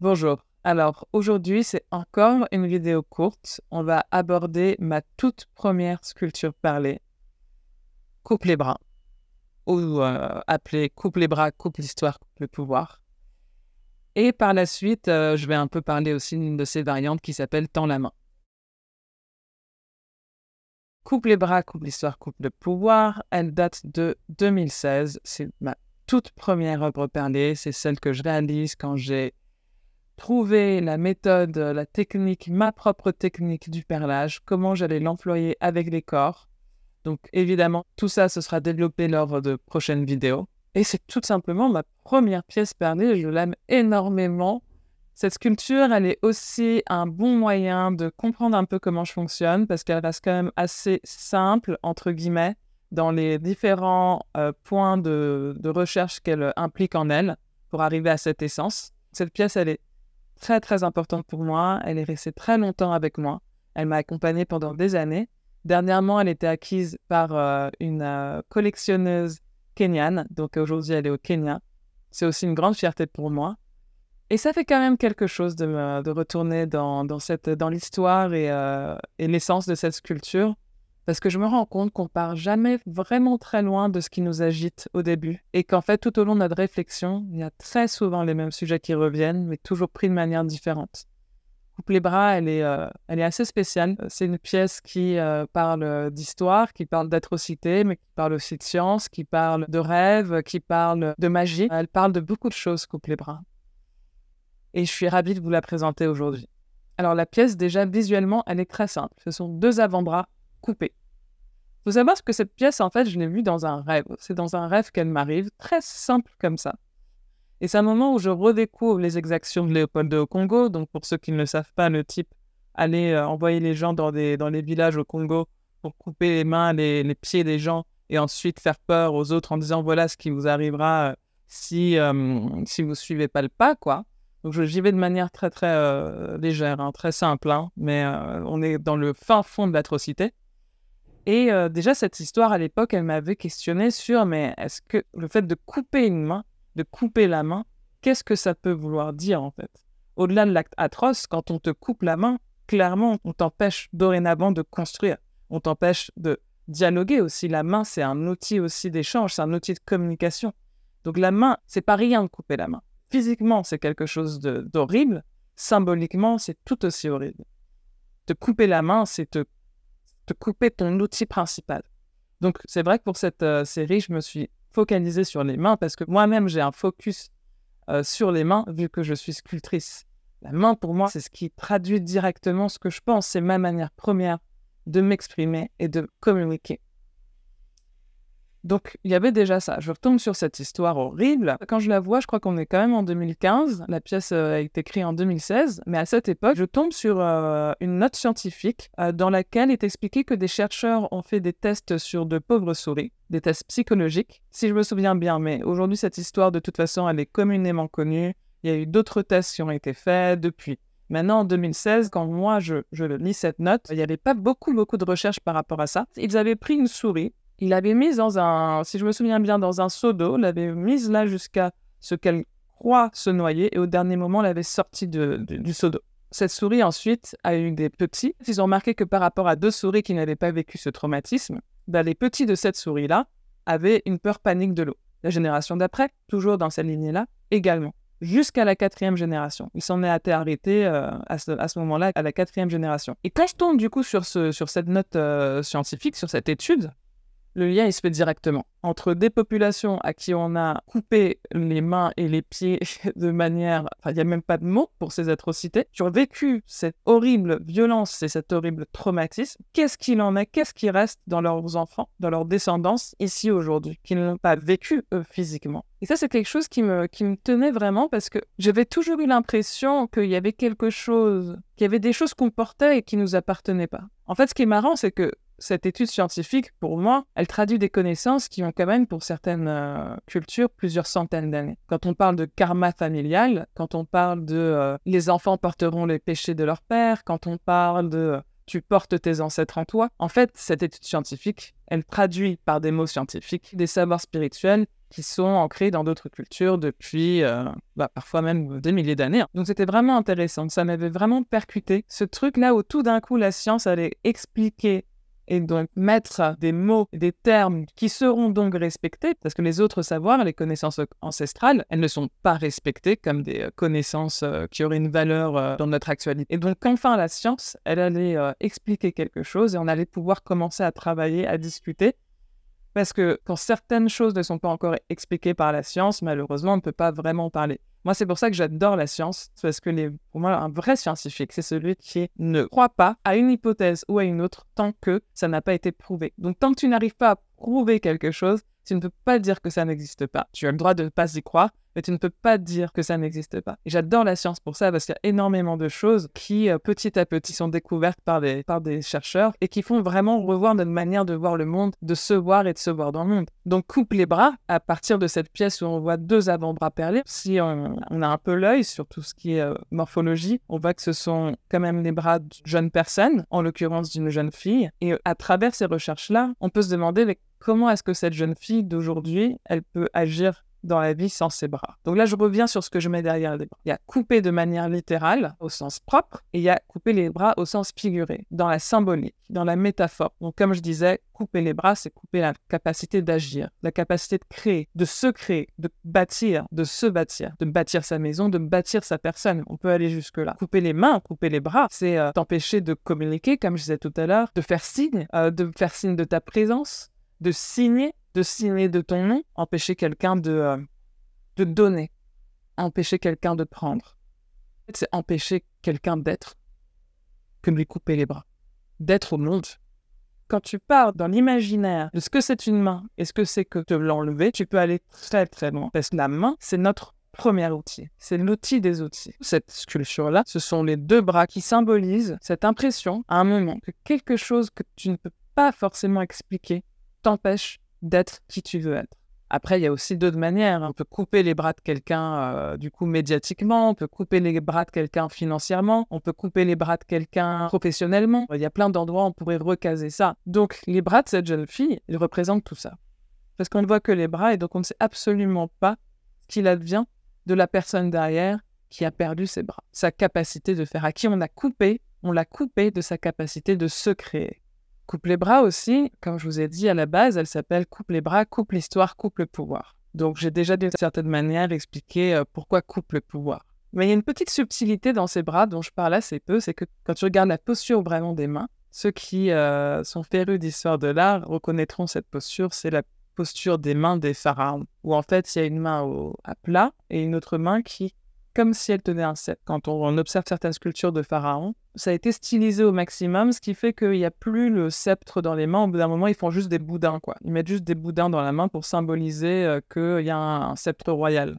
Bonjour. Alors, aujourd'hui, c'est encore une vidéo courte. On va aborder ma toute première sculpture parlée, Coupe les bras, ou appelée Coupe les bras, coupe l'histoire, coupe le pouvoir. Et par la suite, je vais un peu parler aussi d'une de ces variantes qui s'appelle Tends la main. Coupe les bras, coupe l'histoire, coupe le pouvoir. Elle date de 2016. C'est ma toute première œuvre parlée. C'est celle que je réalise quand j'ai trouver la méthode, la technique, ma propre technique du perlage, comment j'allais l'employer avec les corps. Donc évidemment, tout ça, ce sera développé lors de prochaines vidéos. Et c'est tout simplement ma première pièce perlée, je l'aime énormément. Cette sculpture, elle est aussi un bon moyen de comprendre un peu comment je fonctionne, parce qu'elle reste quand même assez simple, entre guillemets, dans les différents points de recherche qu'elle implique en elle, pour arriver à cette essence. Cette pièce, elle est très, très importante pour moi. Elle est restée très longtemps avec moi. Elle m'a accompagnée pendant des années. Dernièrement, elle était acquise par une collectionneuse kenyane. Donc aujourd'hui, elle est au Kenya. C'est aussi une grande fierté pour moi. Et ça fait quand même quelque chose de retourner dans l'histoire et l'essence de cette sculpture. Parce que je me rends compte qu'on part jamais vraiment très loin de ce qui nous agite au début. Et qu'en fait, tout au long de notre réflexion, il y a très souvent les mêmes sujets qui reviennent, mais toujours pris de manière différente. Coupe les bras, elle est assez spéciale. C'est une pièce qui parle d'histoire, qui parle d'atrocité, mais qui parle aussi de science, qui parle de rêve, qui parle de magie. Elle parle de beaucoup de choses, Coupe les bras. Et je suis ravie de vous la présenter aujourd'hui. Alors la pièce, déjà visuellement, elle est très simple. Ce sont deux avant-bras coupés. Il faut savoir que cette pièce, en fait, je l'ai vue dans un rêve. C'est dans un rêve qu'elle m'arrive, très simple comme ça. Et c'est un moment où je redécouvre les exactions de Léopold au Congo. Donc pour ceux qui ne le savent pas, le type allait envoyer les gens dans les villages au Congo pour couper les mains, les pieds des gens et ensuite faire peur aux autres en disant voilà ce qui vous arrivera si vous ne suivez pas le pas, quoi. Donc j'y vais de manière très très légère, hein, très simple, hein, mais on est dans le fin fond de l'atrocité. Et déjà cette histoire à l'époque, elle m'avait questionné sur mais est-ce que le fait de couper une main, de couper la main, qu'est-ce que ça peut vouloir dire en fait? Au-delà de l'acte atroce, quand on te coupe la main, clairement on t'empêche dorénavant de construire, on t'empêche de dialoguer aussi. La main c'est un outil aussi d'échange, c'est un outil de communication. Donc la main, c'est pas rien de couper la main. Physiquement, c'est quelque chose d'horrible. Symboliquement, c'est tout aussi horrible. Te couper la main, c'est te couper ton outil principal. Donc, c'est vrai que pour cette série, je me suis focalisée sur les mains parce que moi-même, j'ai un focus sur les mains vu que je suis sculptrice. La main, pour moi, c'est ce qui traduit directement ce que je pense. C'est ma manière première de m'exprimer et de communiquer. Donc, il y avait déjà ça. Je retombe sur cette histoire horrible. Quand je la vois, je crois qu'on est quand même en 2015. La pièce a été créée en 2016. Mais à cette époque, je tombe sur une note scientifique dans laquelle est expliqué que des chercheurs ont fait des tests sur de pauvres souris, des tests psychologiques, si je me souviens bien. Mais aujourd'hui, cette histoire, de toute façon, elle est communément connue. Il y a eu d'autres tests qui ont été faits depuis. Maintenant, en 2016, quand moi, je lis cette note, il n'y avait pas beaucoup de recherches par rapport à ça. Ils avaient pris une souris. Il l'avait mise dans un, si je me souviens bien, dans un seau d'eau, l'avait mise là jusqu'à ce qu'elle croie se noyer et au dernier moment l'avait sortie du seau d'eau. Cette souris ensuite a eu des petits. Ils ont remarqué que par rapport à deux souris qui n'avaient pas vécu ce traumatisme, les petits de cette souris-là avaient une peur panique de l'eau. La génération d'après, toujours dans cette lignée-là, également. Jusqu'à la 4e génération. Il s'en est été arrêté à ce moment-là, à la 4e génération. Et quand je tombe du coup sur cette note scientifique, sur cette étude, le lien, il se fait directement entre des populations à qui on a coupé les mains et les pieds de manière... Enfin, il n'y a même pas de mots pour ces atrocités. Qui ont vécu cette horrible violence et cet horrible traumatisme. Qu'est-ce qu'il en est? Qu'est-ce qui reste dans leurs enfants, dans leur descendance, ici, aujourd'hui, qu'ils n'ont pas vécu, eux, physiquement? Et ça, c'est quelque chose qui me tenait vraiment parce que j'avais toujours eu l'impression qu'il y avait quelque chose, qu'il y avait des choses qu'on portait et qui ne nous appartenaient pas. En fait, ce qui est marrant, c'est que cette étude scientifique, pour moi, elle traduit des connaissances qui ont quand même, pour certaines cultures, plusieurs centaines d'années. Quand on parle de karma familial, quand on parle de les enfants porteront les péchés de leur père, quand on parle de tu portes tes ancêtres en toi, en fait, cette étude scientifique, elle traduit par des mots scientifiques des savoirs spirituels qui sont ancrés dans d'autres cultures depuis parfois même des milliers d'années. Donc c'était vraiment intéressant, ça m'avait vraiment percuté, ce truc-là où tout d'un coup la science allait expliquer et donc mettre des mots, des termes qui seront donc respectés, parce que les autres savoirs, les connaissances ancestrales, elles ne sont pas respectées comme des connaissances qui auraient une valeur dans notre actualité. Et donc enfin la science, elle allait expliquer quelque chose et on allait pouvoir commencer à travailler, à discuter. Parce que quand certaines choses ne sont pas encore expliquées par la science, malheureusement, on ne peut pas vraiment parler. Moi, c'est pour ça que j'adore la science, parce que pour moi, un vrai scientifique, c'est celui qui ne croit pas à une hypothèse ou à une autre tant que ça n'a pas été prouvé. Donc, tant que tu n'arrives pas à prouver quelque chose, tu ne peux pas dire que ça n'existe pas. Tu as le droit de ne pas y croire, mais tu ne peux pas dire que ça n'existe pas. Et j'adore la science pour ça, parce qu'il y a énormément de choses qui, petit à petit, sont découvertes par des chercheurs et qui font vraiment revoir notre manière de voir le monde, de se voir et de se voir dans le monde. Donc, coupe les bras, à partir de cette pièce où on voit 2 avant-bras perlés. Si on a un peu l'œil sur tout ce qui est morphologie, on voit que ce sont quand même les bras d'une jeune personne, en l'occurrence d'une jeune fille. Et à travers ces recherches-là, on peut se demander comment est-ce que cette jeune fille d'aujourd'hui, elle peut agir dans la vie sans ses bras. Donc là, je reviens sur ce que je mets derrière les bras. Il y a couper de manière littérale, au sens propre, et il y a couper les bras au sens figuré, dans la symbolique, dans la métaphore. Donc comme je disais, couper les bras, c'est couper la capacité d'agir, la capacité de créer, de se créer, de bâtir, de se bâtir, de bâtir sa maison, de bâtir sa personne. On peut aller jusque-là. Couper les mains, couper les bras, c'est t'empêcher de communiquer, comme je disais tout à l'heure, de faire signe de ta présence, de signer de ton nom, empêcher quelqu'un de donner, empêcher quelqu'un de prendre. En fait, c'est empêcher quelqu'un d'être, que de lui couper les bras, d'être au monde. Quand tu pars dans l'imaginaire de ce que c'est une main et ce que c'est que de l'enlever, tu peux aller très très loin. Parce que la main, c'est notre premier outil. C'est l'outil des outils. Cette sculpture-là, ce sont les 2 bras qui symbolisent cette impression, à un moment, que quelque chose que tu ne peux pas forcément expliquer t'empêche d'être qui tu veux être. Après, il y a aussi d'autres manières. On peut couper les bras de quelqu'un, du coup, médiatiquement. On peut couper les bras de quelqu'un financièrement. On peut couper les bras de quelqu'un professionnellement. Il y a plein d'endroits où on pourrait recaser ça. Donc, les bras de cette jeune fille, ils représentent tout ça. Parce qu'on ne voit que les bras et donc on ne sait absolument pas ce qu'il advient de la personne derrière qui a perdu ses bras. Sa capacité de faire. À qui on l'a coupé de sa capacité de se créer. Coupe les bras aussi, comme je vous ai dit à la base, elle s'appelle coupe les bras, coupe l'histoire, coupe le pouvoir. Donc j'ai déjà d'une certaine manière expliqué pourquoi coupe le pouvoir. Mais il y a une petite subtilité dans ces bras dont je parle assez peu, c'est que quand tu regardes la posture vraiment des mains, ceux qui sont férus d'histoire de l'art reconnaîtront cette posture, c'est la posture des mains des pharaons, où en fait il y a une main à plat et une autre main qui, comme si elle tenait un sceptre. Quand on observe certaines sculptures de pharaons, ça a été stylisé au maximum, ce qui fait qu'il n'y a plus le sceptre dans les mains. Au bout d'un moment, ils font juste des boudins, quoi. Ils mettent juste des boudins dans la main pour symboliser qu'il y a un sceptre royal.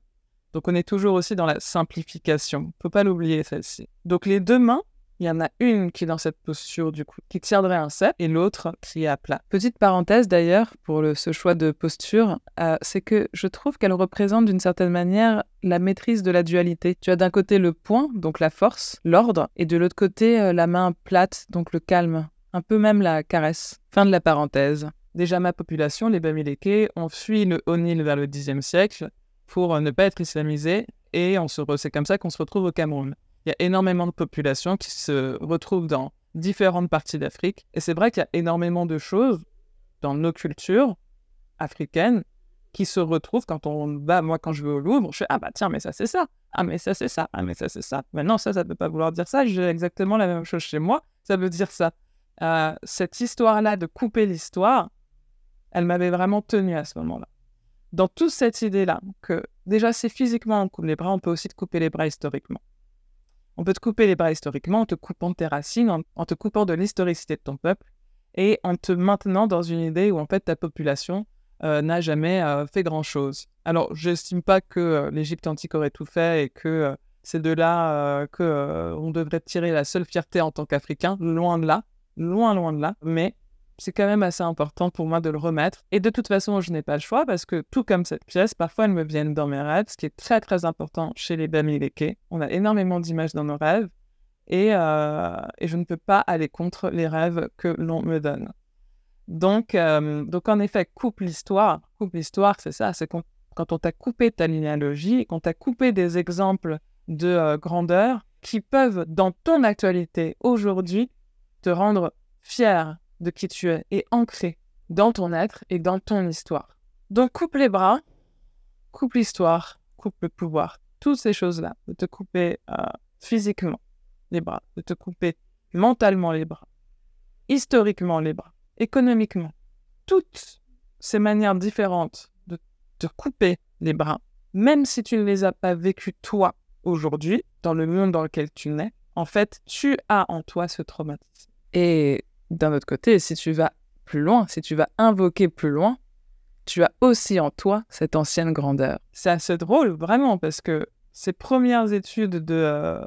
Donc on est toujours aussi dans la simplification. Il ne faut pas l'oublier, celle-ci. Donc les 2 mains, il y en a une qui est dans cette posture, du coup, qui tiendrait un sceptre, et l'autre qui est à plat. Petite parenthèse d'ailleurs, pour ce choix de posture, c'est que je trouve qu'elle représente d'une certaine manière la maîtrise de la dualité. Tu as d'un côté le poing, donc la force, l'ordre, et de l'autre côté la main plate, donc le calme, un peu même la caresse. Fin de la parenthèse. Déjà, ma population, les Bamileke, ont fui le Haut-Nil vers le Xe siècle pour ne pas être islamisés, et c'est comme ça qu'on se retrouve au Cameroun. Il y a énormément de populations qui se retrouvent dans différentes parties d'Afrique. Et c'est vrai qu'il y a énormément de choses dans nos cultures africaines qui se retrouvent quand on va, moi quand je vais au Louvre, je fais « Ah bah tiens, mais ça c'est ça. Ah mais ça c'est ça. Ah mais ça c'est ça. » Maintenant ça ne peut pas vouloir dire ça. J'ai exactement la même chose chez moi. Ça veut dire ça. Cette histoire-là de couper l'histoire, elle m'avait vraiment tenue à ce moment-là. Dans toute cette idée-là, que déjà c'est physiquement on coupe les bras, on peut aussi te couper les bras historiquement. On peut te couper les bras historiquement en te coupant de tes racines, en te coupant de l'historicité de ton peuple et en te maintenant dans une idée où en fait ta population n'a jamais fait grand-chose. Alors, je n'estime pas que l'Égypte antique aurait tout fait et que c'est de là qu'on devrait tirer la seule fierté en tant qu'Africain, loin de là, loin de là, mais c'est quand même assez important pour moi de le remettre. Et de toute façon, je n'ai pas le choix parce que tout comme cette pièce, parfois elles me viennent dans mes rêves, ce qui est très très important chez les Bamileke. On a énormément d'images dans nos rêves et je ne peux pas aller contre les rêves que l'on me donne. Donc en effet, coupe l'histoire, c'est ça, c'est qu'on quand on t'a coupé ta généalogie, quand on t'a coupé des exemples de grandeur qui peuvent, dans ton actualité aujourd'hui, te rendre fier de qui tu es et ancré dans ton être et dans ton histoire. Donc, coupe les bras, coupe l'histoire, coupe le pouvoir. Toutes ces choses-là, de te couper physiquement les bras, de te couper mentalement les bras, historiquement les bras, économiquement. Toutes ces manières différentes de te couper les bras, même si tu ne les as pas vécues toi aujourd'hui, dans le monde dans lequel tu nais, en fait, tu as en toi ce traumatisme. Et d'un autre côté, si tu vas plus loin, si tu vas invoquer plus loin, tu as aussi en toi cette ancienne grandeur. C'est assez drôle, vraiment, parce que ces premières études de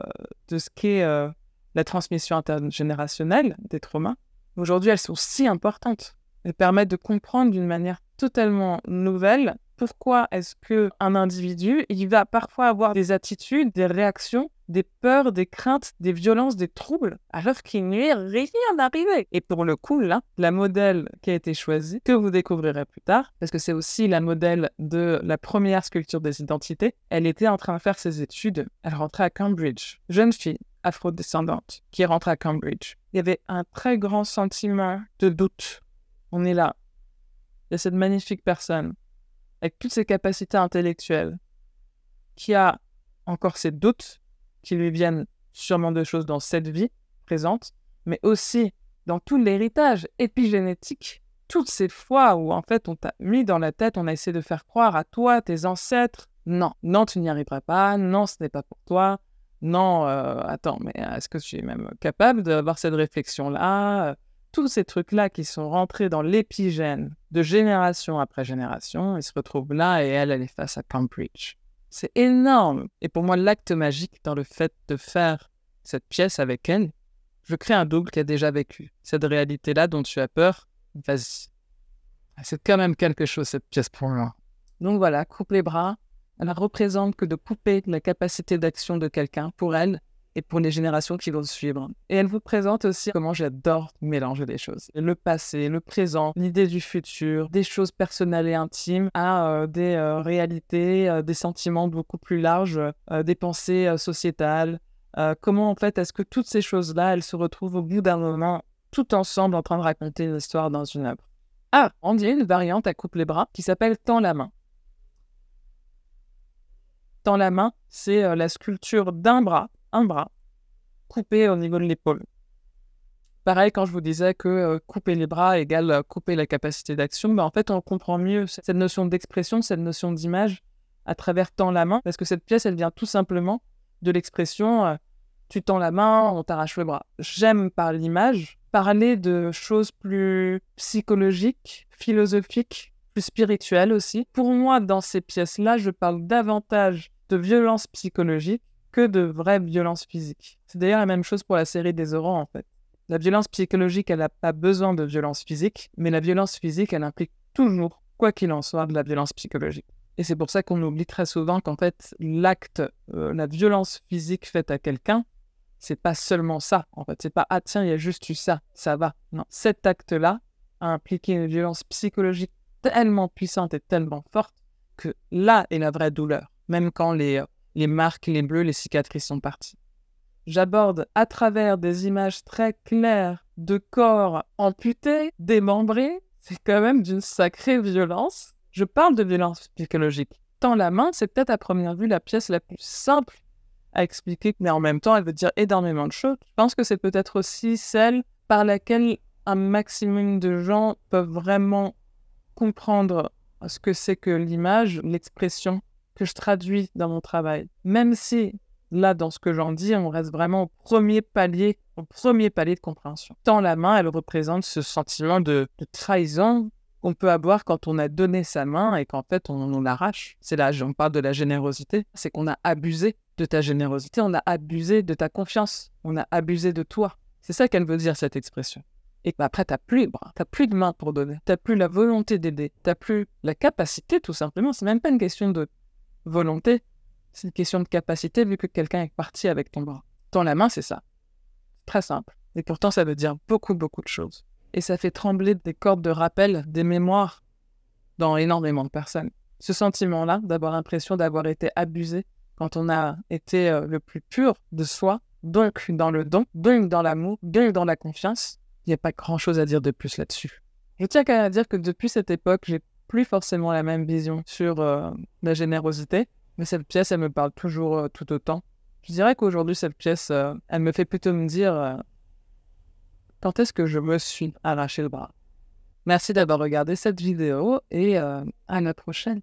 ce qu'est la transmission intergénérationnelle des traumas, aujourd'hui, elles sont si importantes. Elles permettent de comprendre d'une manière totalement nouvelle pourquoi est-ce qu'un individu, il va parfois avoir des attitudes, des réactions, des peurs, des craintes, des violences, des troubles, alors qu'il n'y est rien d'arrivé. Et pour le coup, là, la modèle qui a été choisie, que vous découvrirez plus tard, parce que c'est aussi la modèle de la première sculpture des identités, elle était en train de faire ses études, elle rentrait à Cambridge, jeune fille afrodescendante qui rentre à Cambridge. Il y avait un très grand sentiment de doute. On est là. Il y a cette magnifique personne avec toutes ses capacités intellectuelles, qui a encore ses doutes, qui lui viennent sûrement de choses dans cette vie présente, mais aussi dans tout l'héritage épigénétique, toutes ces fois où en fait on t'a mis dans la tête, on a essayé de faire croire à toi, tes ancêtres, non, tu n'y arriveras pas, non, ce n'est pas pour toi, non, attends, mais est-ce que tu es même capable d'avoir cette réflexion-là tous ces trucs-là qui sont rentrés dans l'épigène de génération après génération, ils se retrouvent là et elle est face à Cambridge. C'est énorme. Et pour moi, l'acte magique dans le fait de faire cette pièce avec elle, je crée un double qui a déjà vécu. Cette réalité-là dont tu as peur, vas-y. C'est quand même quelque chose, cette pièce pour moi. Donc voilà, coupe les bras. Elle ne représente que de couper la capacité d'action de quelqu'un pour elle, et pour les générations qui vont suivre. Et elle vous présente aussi comment j'adore mélanger les choses. Le passé, le présent, l'idée du futur, des choses personnelles et intimes à des réalités, des sentiments beaucoup plus larges, des pensées sociétales. Comment en fait est-ce que toutes ces choses-là, elles se retrouvent au bout d'un moment, tout ensemble en train de raconter une histoire dans une œuvre. Ah, on dit une variante à coupe les bras qui s'appelle Tends la main. Tends la main, c'est la sculpture d'un bras, un bras, coupé au niveau de l'épaule. Pareil, quand je vous disais que couper les bras égale couper la capacité d'action, en fait, on comprend mieux cette notion d'expression, cette notion d'image à travers tends la main, parce que cette pièce, elle vient tout simplement de l'expression tu tends la main, on t'arrache le bras. J'aime par l'image parler de choses plus psychologiques, philosophiques, plus spirituelles aussi. Pour moi, dans ces pièces-là, je parle davantage de violence psychologique que de vraie violence physique. C'est d'ailleurs la même chose pour la série des Aurores, en fait. La violence psychologique, elle n'a pas besoin de violence physique, mais la violence physique, elle implique toujours, quoi qu'il en soit, de la violence psychologique. Et c'est pour ça qu'on oublie très souvent qu'en fait, l'acte, la violence physique faite à quelqu'un, c'est pas seulement ça. En fait, c'est pas « Ah tiens, il y a juste eu ça, ça va ». Non, cet acte-là a impliqué une violence psychologique tellement puissante et tellement forte que là est la vraie douleur, même quand les marques, les bleus, les cicatrices sont parties. J'aborde à travers des images très claires de corps amputés, démembrés. C'est quand même d'une sacrée violence. Je parle de violence psychologique. Tends la main, c'est peut-être à première vue la pièce la plus simple à expliquer, mais en même temps, elle veut dire énormément de choses. Je pense que c'est peut-être aussi celle par laquelle un maximum de gens peuvent vraiment comprendre ce que c'est que l'image, l'expression que je traduis dans mon travail. Même si, là, dans ce que j'en dis, on reste vraiment au premier palier de compréhension. Tends la main, elle représente ce sentiment de trahison qu'on peut avoir quand on a donné sa main et qu'en fait, on l'arrache. C'est là, on parle de la générosité. C'est qu'on a abusé de ta générosité, on a abusé de ta confiance, on a abusé de toi. C'est ça qu'elle veut dire, cette expression. Et après, t'as plus les bras, t'as plus de main pour donner, t'as plus la volonté d'aider, t'as plus la capacité, tout simplement. C'est même pas une question de volonté, c'est une question de capacité vu que quelqu'un est parti avec ton bras. Tends la main, c'est ça. Très simple. Et pourtant, ça veut dire beaucoup, beaucoup de choses. Et ça fait trembler des cordes de rappel, des mémoires dans énormément de personnes. ce sentiment-là, d'avoir l'impression d'avoir été abusé quand on a été le plus pur de soi, donc dans le don, donc dans l'amour, donc dans la confiance. Il n'y a pas grand-chose à dire de plus là-dessus. Je tiens quand même à dire que depuis cette époque, j'ai plus forcément la même vision sur la générosité, mais cette pièce, elle me parle toujours tout autant. Je dirais qu'aujourd'hui, cette pièce, elle me fait plutôt me dire quand est-ce que je me suis arraché le bras. Merci d'avoir regardé cette vidéo et à la prochaine.